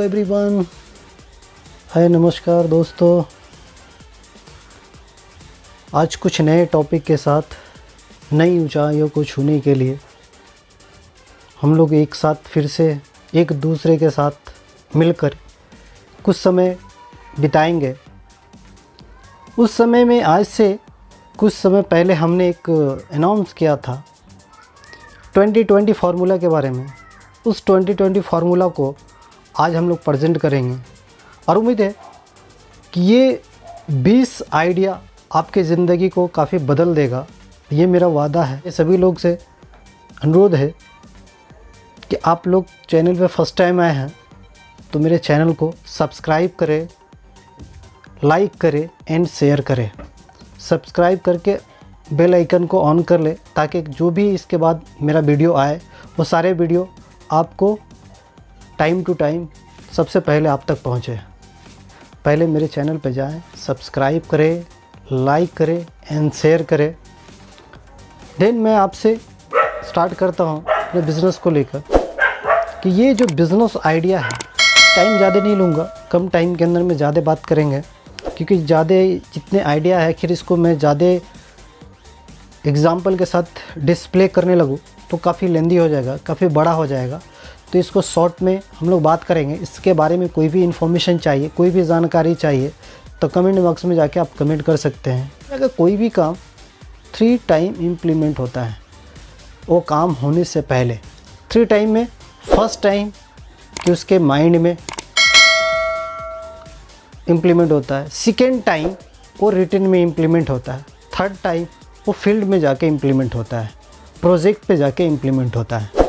Everyone, हाय नमस्कार दोस्तों। आज कुछ नए टॉपिक के साथ नई ऊंचाइयों को छूने के लिए हम लोग एक साथ फिर से एक दूसरे के साथ मिलकर कुछ समय बिताएंगे। उस समय में आज से कुछ समय पहले हमने एक अनाउंस किया था 2020 फार्मूला के बारे में। उस 2020 फार्मूला को आज हम लोग प्रेजेंट करेंगे और उम्मीद है कि ये 20 आइडिया आपके ज़िंदगी को काफ़ी बदल देगा। ये मेरा वादा है। ये सभी लोग से अनुरोध है कि आप लोग चैनल पे फर्स्ट टाइम आए हैं तो मेरे चैनल को सब्सक्राइब करें, लाइक करें एंड शेयर करें। सब्सक्राइब करके बेल आइकन को ऑन कर ले ताकि जो भी इसके बाद मेरा वीडियो आए वो सारे वीडियो आपको टाइम टू टाइम सबसे पहले आप तक पहुँचे। पहले मेरे चैनल पर जाएं, सब्सक्राइब करें, लाइक करें एंड शेयर करें। देन मैं आपसे स्टार्ट करता हूं अपने बिज़नेस को लेकर कि ये जो बिज़नेस आइडिया है, टाइम ज़्यादा नहीं लूँगा, कम टाइम के अंदर में ज़्यादा बात करेंगे क्योंकि ज़्यादा जितने आइडिया है फिर इसको मैं ज़्यादा एग्ज़ाम्पल के साथ डिस्प्ले करने लगूँ तो काफ़ी लेंदी हो जाएगा, काफ़ी बड़ा हो जाएगा। तो इसको शॉर्ट में हम लोग बात करेंगे। इसके बारे में कोई भी इन्फॉर्मेशन चाहिए, कोई भी जानकारी चाहिए तो कमेंट बॉक्स में जाके आप कमेंट कर सकते हैं। अगर कोई भी काम 3 टाइम इम्प्लीमेंट होता है, वो काम होने से पहले 3 टाइम में फर्स्ट टाइम कि उसके माइंड में इम्प्लीमेंट होता है, सेकेंड टाइम वो रिटन में इम्प्लीमेंट होता है, थर्ड टाइम वो फील्ड में जाके इम्प्लीमेंट होता है, प्रोजेक्ट पे जाके इम्प्लीमेंट होता है।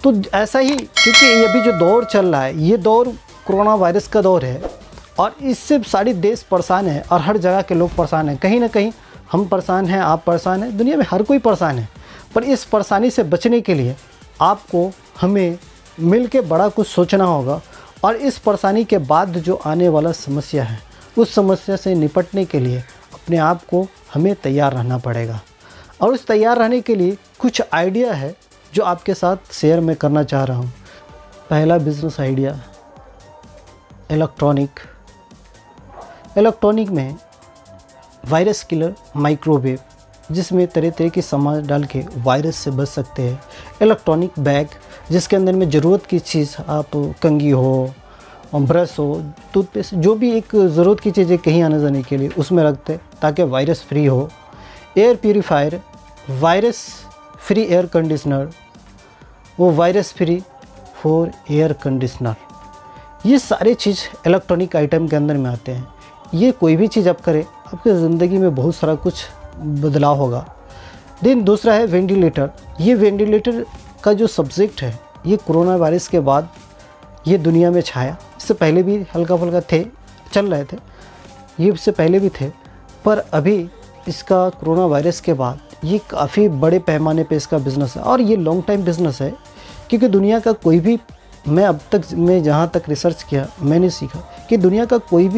तो ऐसा ही क्योंकि ये भी जो दौर चल रहा है, ये दौर कोरोना वायरस का दौर है और इससे सारे देश परेशान है और हर जगह के लोग परेशान हैं। कहीं ना कहीं हम परेशान हैं, आप परेशान हैं, दुनिया में हर कोई परेशान है। पर इस परेशानी से बचने के लिए आपको हमें मिल के बड़ा कुछ सोचना होगा और इस परेशानी के बाद जो आने वाला समस्या है उस समस्या से निपटने के लिए अपने आप को हमें तैयार रहना पड़ेगा। और उस तैयार रहने के लिए कुछ आइडिया है जो आपके साथ शेयर मैं करना चाह रहा हूँ। पहला बिजनेस आइडिया इलेक्ट्रॉनिक में वायरस किलर माइक्रोवेव, जिसमें तरह तरह की सामान डाल के वायरस से बच सकते हैं। इलेक्ट्रॉनिक बैग जिसके अंदर में ज़रूरत की चीज़, आप कंघी हो, ब्रश हो, टूथपेस्ट, जो भी एक ज़रूरत की चीज़ें कहीं आने जाने के लिए उसमें रखते ताकि वायरस फ्री हो। Air purifier, virus free air conditioner, वो virus free for air conditioner. ये सारे चीज़ इलेक्ट्रॉनिक आइटम के अंदर में आते हैं। ये कोई भी चीज़ आप करें आपके ज़िंदगी में बहुत सारा कुछ बदलाव होगा। देन दूसरा है वेंटिलेटर। ये वेंटिलेटर का जो सब्जेक्ट है ये कोरोना वायरस के बाद ये दुनिया में छाया। इससे पहले भी हल्का फुल्का थे, चल रहे थे, ये इससे पहले भी थे, पर अभी इसका कोरोना वायरस के बाद ये काफ़ी बड़े पैमाने पे इसका बिज़नेस है और ये लॉन्ग टाइम बिज़नेस है क्योंकि दुनिया का कोई भी, मैं अब तक मैं जहाँ तक रिसर्च किया मैंने सीखा कि दुनिया का कोई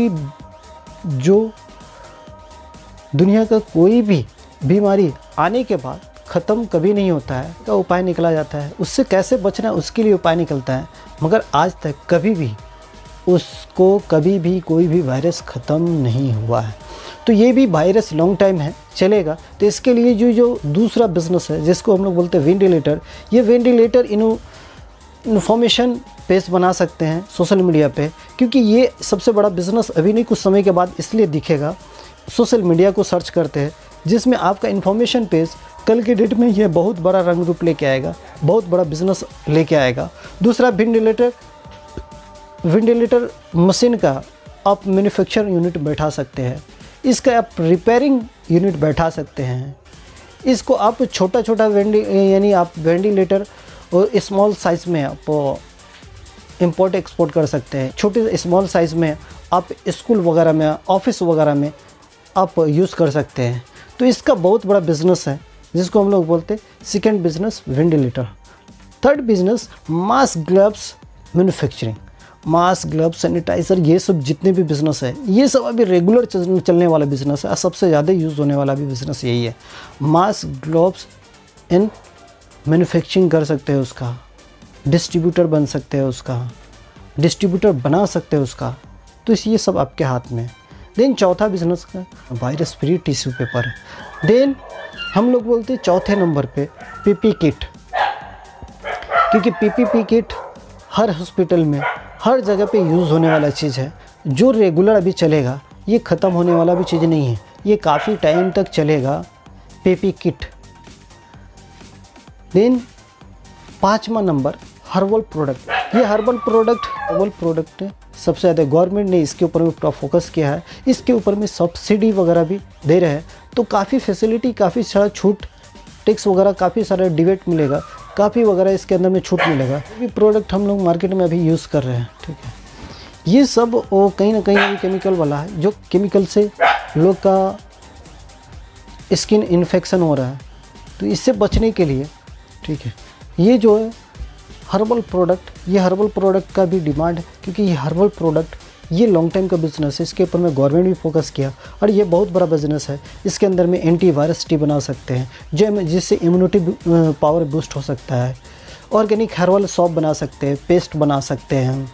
भी बीमारी आने के बाद ख़त्म कभी नहीं होता है, का उपाय निकला जाता है। उससे कैसे बचना है उसके लिए उपाय निकलता है, मगर आज तक कभी भी कोई भी वायरस ख़त्म नहीं हुआ है। तो ये भी वायरस लॉन्ग टाइम है, चलेगा। तो इसके लिए जो दूसरा बिज़नेस है जिसको हम लोग बोलते हैं वेंटिलेटर, ये वेंटिलेटर इन्फॉर्मेशन पेज बना सकते हैं सोशल मीडिया पे, क्योंकि ये सबसे बड़ा बिज़नेस अभी नहीं कुछ समय के बाद इसलिए दिखेगा। सोशल मीडिया को सर्च करते हैं जिसमें आपका इन्फॉर्मेशन पेज कल के डेट में ये बहुत बड़ा रंग रूप लेके आएगा, बहुत बड़ा बिज़नेस लेके आएगा। दूसरा वेंटिलेटर मशीन का आप मैन्युफैक्चर यूनिट बैठा सकते हैं, इसका आप रिपेयरिंग यूनिट बैठा सकते हैं। इसको आप छोटा यानी आप वेंटिलेटर और स्मॉल साइज़ में आप इंपोर्ट एक्सपोर्ट कर सकते हैं। छोटे स्मॉल साइज़ में आप स्कूल वगैरह में, ऑफिस वगैरह में आप यूज़ कर सकते हैं। तो इसका बहुत बड़ा बिज़नेस है जिसको हम लोग बोलते हैं second business ventilator. Third business mask gloves manufacturing. Mask gloves, sanitizer, ये सब जितने भी बिज़नेस है ये सब अभी रेगुलर चलने वाला बिज़नेस है। सबसे ज़्यादा यूज़ होने वाला भी बिज़नेस यही है। मास ग्लव्स एंड मैन्युफैक्चरिंग कर सकते हैं, उसका डिस्ट्रीब्यूटर बन सकते हैं उसका, डिस्ट्रीब्यूटर बना सकते हैं उसका, तो ये सब आपके हाथ में है। देन चौथा बिजनेस का वायरस फ्री टिश्यू पेपर है। देन हम लोग बोलते हैं चौथे नंबर पे पीपी किट, क्योंकि पीपीपी किट हर हॉस्पिटल में हर जगह पे यूज़ होने वाला चीज़ है, जो रेगुलर अभी चलेगा, ये ख़त्म होने वाला भी चीज़ नहीं है, ये काफ़ी टाइम तक चलेगा पीपी किट। देन पाँचवा नंबर हर्बल प्रोडक्ट। ये हर्बल प्रोडक्ट सबसे ज़्यादा गवर्नमेंट ने इसके ऊपर में पूरा फोकस किया है, इसके ऊपर में सब्सिडी वगैरह भी दे रहे हैं, तो काफ़ी फैसिलिटी, काफ़ी सारा छूट, टैक्स वगैरह काफ़ी सारा डिबेट मिलेगा, काफ़ी वगैरह इसके अंदर में छूट मिलेगा। ये प्रोडक्ट हम लोग मार्केट में अभी यूज़ कर रहे हैं, ठीक है। ये सब वो कहीं ना कहीं अभी केमिकल वाला है, जो केमिकल से लोग का स्किन इन्फेक्शन हो रहा है, तो इससे बचने के लिए, ठीक है, ये जो है हर्बल प्रोडक्ट, ये हर्बल प्रोडक्ट का भी डिमांड है, क्योंकि ये हर्बल प्रोडक्ट ये लॉन्ग टाइम का बिज़नेस है, इसके ऊपर में गवर्नमेंट भी फोकस किया और ये बहुत बड़ा बिज़नेस है। इसके अंदर में एंटीवायरस टी बना सकते हैं, जिससे इम्यूनिटी पावर बूस्ट हो सकता है। ऑर्गेनिक हर्बल सॉप बना सकते हैं, पेस्ट बना सकते हैं,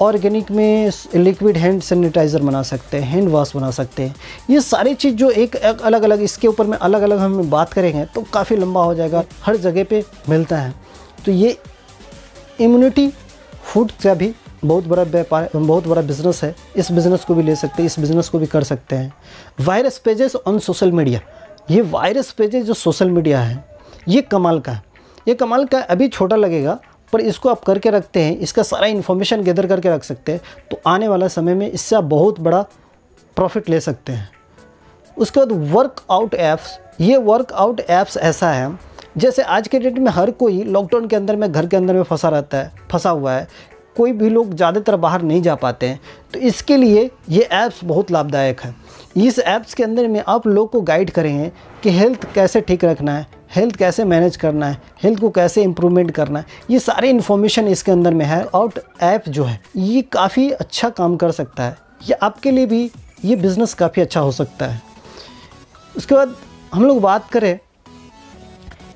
ऑर्गेनिक में लिक्विड हैंड सैनिटाइज़र बना सकते हैं, हैंड वॉश बना सकते हैं। ये सारी चीज़ जो एक अलग अलग, इसके ऊपर में अलग अलग हम बात करेंगे तो काफ़ी लंबा हो जाएगा, हर जगह पे मिलता है। तो ये इम्यूनिटी फूड का भी बहुत बड़ा व्यापार, बहुत बड़ा बिज़नेस है। इस बिज़नेस को भी ले सकते हैं, इस बिज़नेस को भी कर सकते हैं। Virus pages on social media, ये वायरस पेजेस जो सोशल मीडिया है, ये कमाल का है। ये कमाल का अभी छोटा लगेगा, पर इसको आप करके रखते हैं, इसका सारा इन्फॉर्मेशन गैदर करके रख सकते हैं, तो आने वाला समय में इससे आप बहुत बड़ा प्रॉफिट ले सकते हैं। उसके बाद वर्कआउट ऐप्स, ये वर्कआउट ऐप्स ऐसा है, जैसे आज के डेट में हर कोई लॉकडाउन के अंदर में घर के अंदर में फंसा हुआ है, कोई भी लोग ज़्यादातर बाहर नहीं जा पाते हैं, तो इसके लिए ये ऐप्स बहुत लाभदायक है। इस ऐप्स के अंदर में आप लोग को गाइड करेंगे कि हेल्थ कैसे ठीक रखना है, हेल्थ कैसे मैनेज करना है, हेल्थ को कैसे इम्प्रूवमेंट करना है, ये सारे इन्फॉर्मेशन इसके अंदर में है। आउट ऐप जो है ये काफ़ी अच्छा काम कर सकता है, ये आपके लिए भी ये बिज़नेस काफ़ी अच्छा हो सकता है। उसके बाद हम लोग बात करें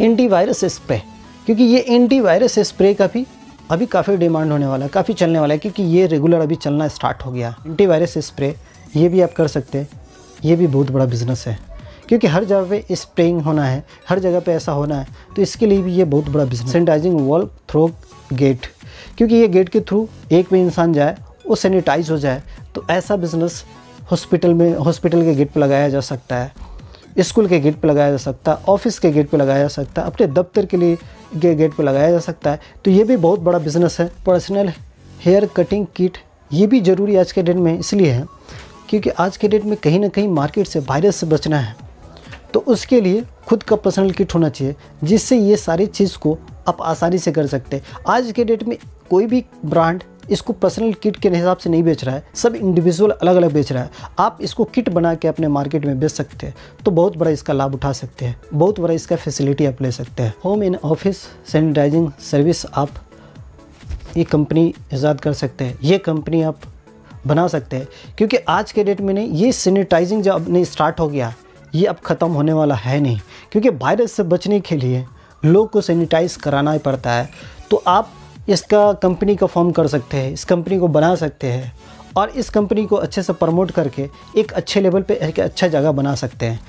एंटीवायरस स्प्रे, क्योंकि ये एंटीवायरस स्प्रे का भी अभी काफ़ी डिमांड होने वाला है, काफ़ी चलने वाला है, क्योंकि ये रेगुलर अभी चलना स्टार्ट हो गया। एंटीवायरस स्प्रे ये भी आप कर सकते हैं, ये भी बहुत बड़ा बिज़नेस है, क्योंकि हर जगह पे स्प्रेइंग होना है, हर जगह पे ऐसा होना है, तो इसके लिए भी ये बहुत बड़ा business. Sanitising wall through gate, क्योंकि ये गेट के थ्रू एक भी इंसान जाए वो सैनिटाइज हो जाए, तो ऐसा बिज़नेस हॉस्पिटल के गेट पर लगाया जा सकता है, स्कूल के गेट पे लगाया जा सकता है, ऑफिस के गेट पे लगाया जा सकता है, अपने दफ्तर के लिए गेट पे लगाया जा सकता है, तो ये भी बहुत बड़ा बिज़नेस है। पर्सनल हेयर कटिंग किट, ये भी ज़रूरी आज के डेट में इसलिए है क्योंकि आज के डेट में कहीं ना कहीं मार्केट से वायरस से बचना है, तो उसके लिए खुद का पर्सनल किट होना चाहिए, जिससे ये सारी चीज़ को आप आसानी से कर सकते हैं। आज के डेट में कोई भी ब्रांड इसको पर्सनल किट के हिसाब से नहीं बेच रहा है, सब इंडिविजुअल अलग अलग बेच रहा है। आप इसको किट बना के अपने मार्केट में बेच सकते हैं, तो बहुत बड़ा इसका लाभ उठा सकते हैं, बहुत बड़ा इसका फैसिलिटी आप ले सकते हैं। Home and office sanitising service आप ये कंपनी ईजाद कर सकते हैं, ये कंपनी आप बना सकते हैं, क्योंकि आज के डेट में नहीं, ये सैनिटाइजिंग जब नहीं स्टार्ट हो गया, ये अब ख़त्म होने वाला है नहीं, क्योंकि वायरस से बचने के लिए लोग को सैनिटाइज कराना ही पड़ता है। तो आप इसका कंपनी का फॉर्म कर सकते हैं, इस कंपनी को बना सकते हैं और इस कंपनी को अच्छे से प्रमोट करके एक अच्छे लेवल पे एक अच्छा जगह बना सकते हैं।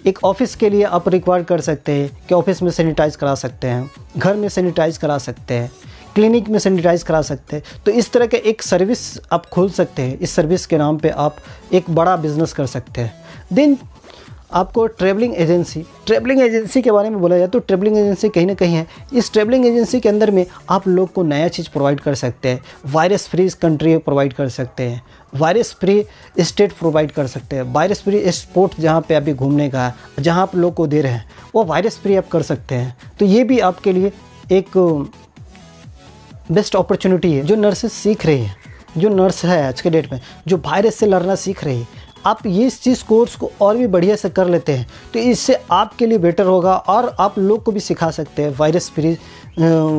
एक ऑफिस के लिए आप रिक्वायर कर सकते हैं कि ऑफिस में सैनिटाइज़ करा सकते हैं, घर में सैनिटाइज़ करा सकते हैं, क्लिनिक में सैनिटाइज़ करा सकते हैं। तो इस तरह के एक सर्विस आप खोल सकते हैं, इस सर्विस के नाम पे आप एक बड़ा बिजनेस कर सकते हैं। देन आपको ट्रैवलिंग एजेंसी के बारे में बोला जाए तो ट्रैवलिंग एजेंसी कहीं ना कहीं है। इस ट्रैवलिंग एजेंसी के अंदर में आप लोग को नया चीज़ प्रोवाइड कर सकते हैं, वायरस फ्री कंट्री प्रोवाइड कर सकते हैं, वायरस फ्री स्टेट प्रोवाइड कर सकते हैं, वायरस फ्री स्पॉट जहाँ पे अभी घूमने का है, जहाँ आप लोग को दे रहे हैं वो वायरस फ्री आप कर सकते हैं। तो ये भी आपके लिए एक बेस्ट अपॉर्चुनिटी है। जो नर्सेस सीख रही है, जो नर्स है आज के डेट में, जो वायरस से लड़ना सीख रही है, आप ये इस चीज़ कोर्स को और भी बढ़िया से कर लेते हैं तो इससे आपके लिए बेटर होगा और आप लोग को भी सिखा सकते हैं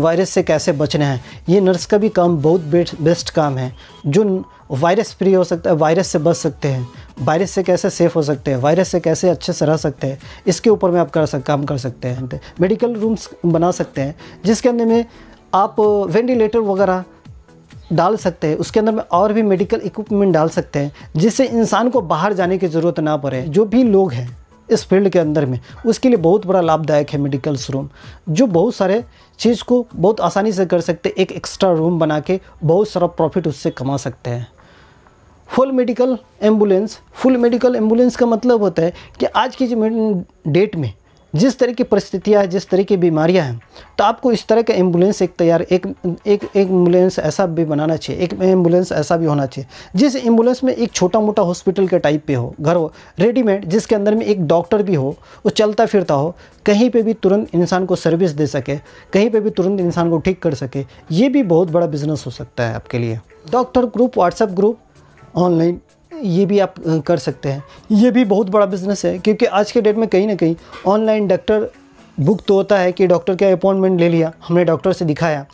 वायरस से कैसे बचना है। ये नर्स का भी काम बहुत बेस्ट काम है, जो वायरस फ्री हो सकता है, वायरस से बच सकते हैं, वायरस से कैसे सेफ हो सकते हैं, वायरस से कैसे अच्छे से रह सकते हैं, इसके ऊपर में आप काम कर सकते हैं। मेडिकल रूम्स बना सकते हैं जिसके अंदर में आप वेंटिलेटर वगैरह डाल सकते हैं, उसके अंदर में और भी मेडिकल इक्विपमेंट डाल सकते हैं, जिससे इंसान को बाहर जाने की ज़रूरत ना पड़े। जो भी लोग हैं इस फील्ड के अंदर में, उसके लिए बहुत बड़ा लाभदायक है मेडिकल रूम, जो बहुत सारे चीज़ को बहुत आसानी से कर सकते हैं। एक एक्स्ट्रा रूम बना के बहुत सारा प्रॉफिट उससे कमा सकते हैं। फुल मेडिकल एम्बुलेंस का मतलब होता है कि आज की जो डेट में जिस तरह की परिस्थितियाँ हैं, जिस तरह की बीमारियाँ हैं, तो आपको इस तरह का एम्बुलेंस एक एम्बुलेंस ऐसा भी बनाना चाहिए, एक एम्बुलेंस ऐसा भी होना चाहिए जिस एम्बुलेंस में एक छोटा मोटा हॉस्पिटल के टाइप पे हो, घर हो रेडीमेड, जिसके अंदर में एक डॉक्टर भी हो, वो चलता फिरता हो, कहीं पे भी तुरंत इंसान को सर्विस दे सके, कहीं पे भी तुरंत इंसान को ठीक कर सके। ये भी बहुत बड़ा बिजनेस हो सकता है आपके लिए। Doctor group, WhatsApp group, online, ये भी आप कर सकते हैं। ये भी बहुत बड़ा बिजनेस है, क्योंकि आज के डेट में कहीं ना कहीं ऑनलाइन डॉक्टर बुक तो होता है कि डॉक्टर का अपॉइंटमेंट ले लिया, हमने डॉक्टर से दिखाया,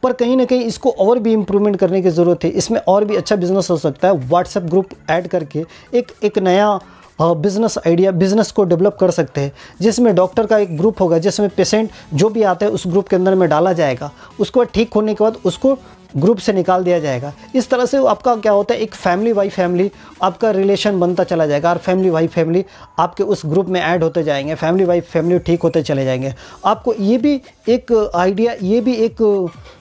पर कहीं ना कहीं इसको और भी इम्प्रूवमेंट करने की ज़रूरत है। इसमें और भी अच्छा बिजनेस हो सकता है। व्हाट्सएप ग्रुप ऐड करके एक नया बिज़नेस को डेवलप कर सकते हैं, जिसमें डॉक्टर का एक ग्रुप होगा, जिसमें पेशेंट जो भी आता है उस ग्रुप के अंदर में डाला जाएगा, उसको ठीक होने के बाद उसको ग्रुप से निकाल दिया जाएगा। इस तरह से आपका क्या होता है, एक फैमिली बाई फैमिली आपका रिलेशन बनता चला जाएगा, और फैमिली बाई फैमिली आपके उस ग्रुप में ऐड होते जाएंगे, फैमिली बाई फैमिली ठीक होते चले जाएंगे। आपको ये भी एक आइडिया, ये भी एक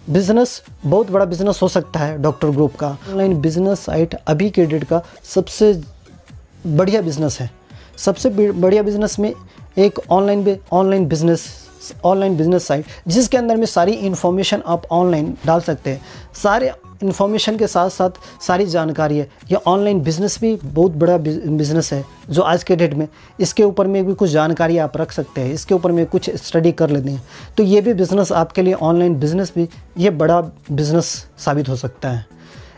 बिज़नेस, बहुत बड़ा बिज़नेस हो सकता है डॉक्टर ग्रुप का। ऑनलाइन बिज़नेस साइट अभी के डेट का सबसे बढ़िया बिज़नेस है। सबसे बढ़िया बिज़नेस में एक ऑनलाइन बिज़नेस साइट, जिसके अंदर में सारी इन्फॉर्मेशन आप ऑनलाइन डाल सकते हैं। सारे इन्फॉर्मेशन के साथ साथ सारी जानकारी है। ये ऑनलाइन बिज़नेस भी बहुत बड़ा बिज़नेस है, जो आज के डेट में इसके ऊपर में भी कुछ जानकारी आप रख सकते हैं, इसके ऊपर में कुछ स्टडी कर लेते हैं, तो ये भी बिज़नेस आपके लिए, ऑनलाइन बिज़नेस भी ये बड़ा बिज़नेस साबित हो सकता है।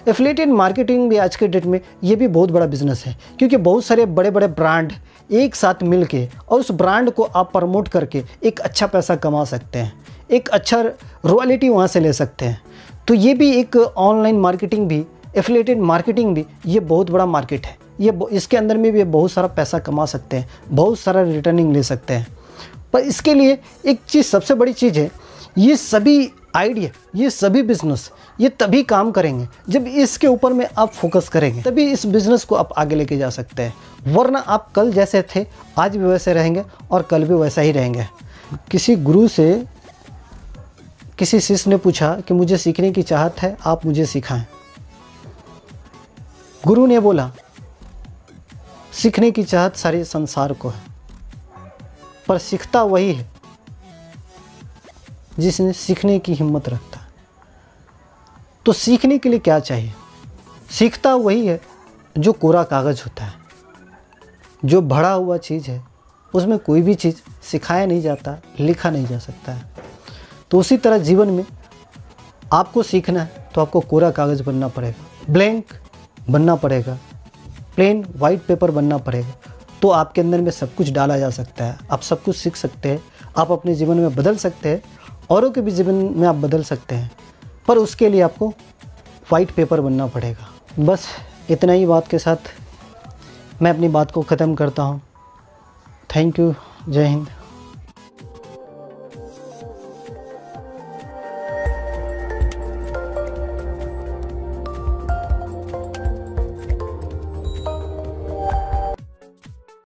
एफिलिएटेड मार्केटिंग भी आज के डेट में ये भी बहुत बड़ा बिज़नेस है, क्योंकि बहुत सारे बड़े बड़े ब्रांड एक साथ मिल के और उस ब्रांड को आप प्रमोट करके एक अच्छा पैसा कमा सकते हैं, एक अच्छा रॉयल्टी वहाँ से ले सकते हैं। तो ये भी एक ऑनलाइन मार्केटिंग भी, एफिलिएटेड मार्केटिंग भी, ये बहुत बड़ा मार्केट है। ये इसके अंदर में भी बहुत सारा पैसा कमा सकते हैं, बहुत सारा रिटर्निंग ले सकते हैं। पर इसके लिए एक चीज़, सबसे बड़ी चीज़ है, ये सभी आइडिया, ये सभी बिजनेस ये तभी काम करेंगे जब इसके ऊपर में आप फोकस करेंगे, तभी इस बिज़नेस को आप आगे लेके जा सकते हैं। वरना आप कल जैसे थे आज भी वैसे रहेंगे और कल भी वैसा ही रहेंगे। किसी गुरु से किसी शिष्य ने पूछा कि मुझे सीखने की चाहत है, आप मुझे सिखाएं। गुरु ने बोला, सीखने की चाहत सारे संसार को है, पर सीखता वही है जिसने सीखने की हिम्मत रखता है। तो सीखने के लिए क्या चाहिए? सीखता वही है जो कोरा कागज़ होता है, जो भरा हुआ चीज़ है, उसमें कोई भी चीज़ सिखाया नहीं जाता, लिखा नहीं जा सकता है। तो उसी तरह जीवन में आपको सीखना है तो आपको कोरा कागज़ बनना पड़ेगा, ब्लैंक बनना पड़ेगा, प्लेन वाइट पेपर बनना पड़ेगा। तो आपके अंदर में सब कुछ डाला जा सकता है, आप सब कुछ सीख सकते हैं, आप अपने जीवन में बदल सकते हैं, औरों के भी जीवन में आप बदल सकते हैं, पर उसके लिए आपको वाइट पेपर बनना पड़ेगा। बस इतना ही बात के साथ मैं अपनी बात को ख़त्म करता हूँ। Thank you. जय हिंद।